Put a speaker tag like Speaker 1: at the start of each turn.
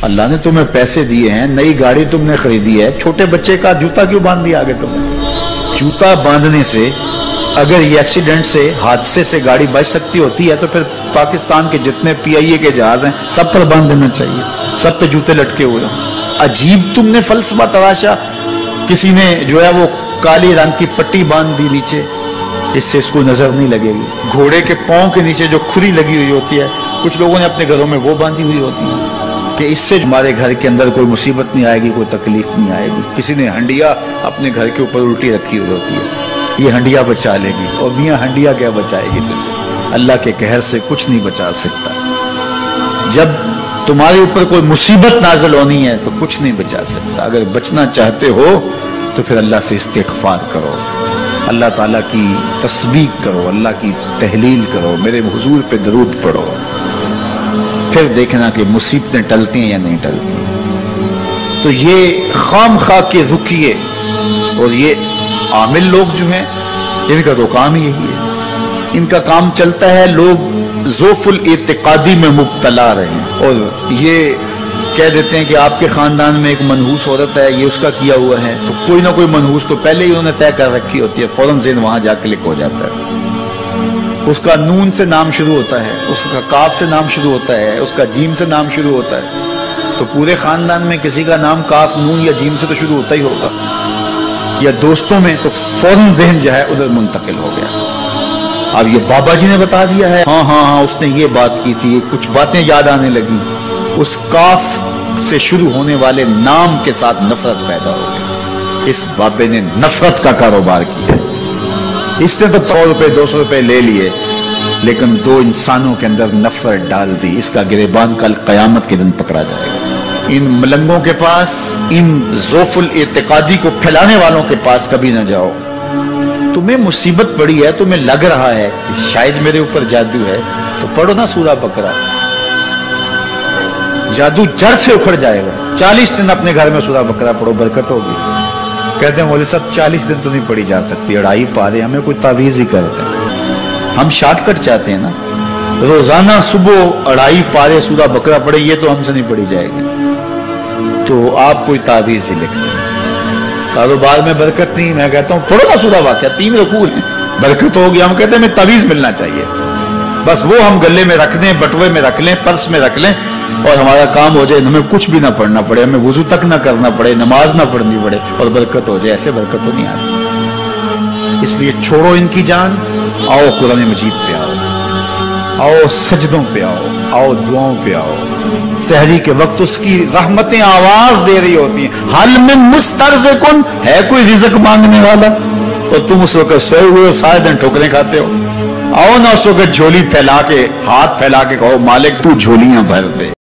Speaker 1: अल्लाह ने तुम्हें पैसे दिए हैं, नई गाड़ी तुमने खरीदी है, छोटे बच्चे का जूता क्यों बांध दिया आगे तुमने? जूता बांधने से अगर ये एक्सीडेंट से, हादसे से गाड़ी बच सकती होती है तो फिर पाकिस्तान के जितने PIA के जहाज हैं सब पर बांध देना चाहिए, सब पे जूते लटके हुए हैं। अजीब तुमने फलसफा तराशा। किसी ने जो है वो काली रंग की पट्टी बांध दी नीचे, इससे इसको नजर नहीं लगेगी। घोड़े के पांव के नीचे जो खुरी लगी हुई होती है, कुछ लोगों ने अपने घरों में वो बांधी हुई होती है कि इससे हमारे घर के अंदर कोई मुसीबत नहीं आएगी, कोई तकलीफ नहीं आएगी। किसी ने हंडिया अपने घर के ऊपर उल्टी रखी हुई होती है, ये हंडिया बचा लेगी। और मियां हंडिया क्या बचाएगी तुझे? अल्लाह के कहर से कुछ नहीं बचा सकता। जब तुम्हारे ऊपर कोई मुसीबत नाज़िल होनी है तो कुछ नहीं बचा सकता। अगर बचना चाहते हो तो फिर अल्लाह से इस्तिग़फ़ार करो, अल्लाह ताला की तस्बीह करो, अल्लाह की तहलील करो, मेरे हुजूर पे दरूद पढ़ो, फिर देखना कि मुसीबतें टलती हैं या नहीं टलती। तो ये खामखा के रुकिए। और ये आमिल लोग जो हैं, इनका तो काम ही यही है, इनका काम चलता है लोग ज़ोफ़ुल इत्तिक़ादी में मुब्तला रहे हैं और ये कह देते हैं कि आपके खानदान में एक मनहूस औरत है, ये उसका किया हुआ है, तो कोई ना कोई मनहूस तो पहले ही उन्होंने तय कर रखी होती है, फौरन ज़हन वहां जा क्लिक हो जाता है। उसका नून से नाम शुरू होता है, उसका काफ से नाम शुरू होता है, उसका जीम से नाम शुरू होता है, तो पूरे खानदान में किसी का नाम काफ, नून या जीम से तो शुरू होता ही होगा। या दोस्तों में तो फौरन ज़हन जो है उधर मुंतकिल हो गया। अब ये बाबा जी ने बता दिया है, हाँ हाँ हाँ उसने ये बात की थी, कुछ बातें याद आने लगी, उस काफ से शुरू होने वाले नाम के साथ नफरत पैदा हो गई। इस बाबे ने नफरत का कारोबार किया। इसने तो 100 रुपए 200 रुपए ले लिए, लेकिन दो इंसानों के अंदर नफरत डाल दी। इसका गिरेबान कल कयामत के दिन पकड़ा जाएगा। इन मलंगों के पास, इन ज़ोफ़ुल इत्तिक़ादी को फैलाने वालों के पास कभी ना जाओ। तुम्हें मुसीबत पड़ी है, तुम्हें लग रहा है कि शायद मेरे ऊपर जादू है, तो पढ़ो ना सूरा बकरा, जादू जड़ से उखड़ जाएगा। 40 दिन अपने घर में सूरा बकरा पढ़ो, बरकत होगी। कहते हैं मौलवी साहब 40 दिन तो नहीं पढ़ी जा सकती, 2.5 पारे, हमें कोई तावीज़ ही करते हैं। हम शॉर्टकट चाहते हैं ना, रोजाना सुबह 2.5 पारे सूरा बकरा पढ़े, ये तो हमसे नहीं पढ़ी जाएगी, तो आप कोई तावीज़ ही लिख दें। कारोबार में बरकत नहीं, मैं कहता हूं पढ़ो ना सूरा वाक़िया, 3 रकूअ हैं, बरकत होगी। हम कहते हैं हमें तावीज़ मिलना चाहिए, बस वो हम गले में रख दें, बटुए में रख लें, पर्स में रख लें और हमारा काम हो जाए, हमें कुछ भी ना पढ़ना पड़े, हमें वुजू तक ना करना पड़े, नमाज ना पढ़नी पड़े और बरकत हो जाए। ऐसे बरकत तो नहीं आती। इसलिए छोड़ो इनकी जान, आओ कुरान मजीद पे आओ सजदों पे आओ दुआओं पे आओ। सहरी के वक्त उसकी रहमतें आवाज दे रही होती हैं, हल में मुस्तरज़िकुन, है कोई रिज़्क़ मांगने वाला? और तुम उस वक्त सोए हुए सारे दिन ठोकरें खाते हो। आओ ना उस वक्त झोली फैला के, हाथ फैला के कहो मालिक तू झोलियां भर दे।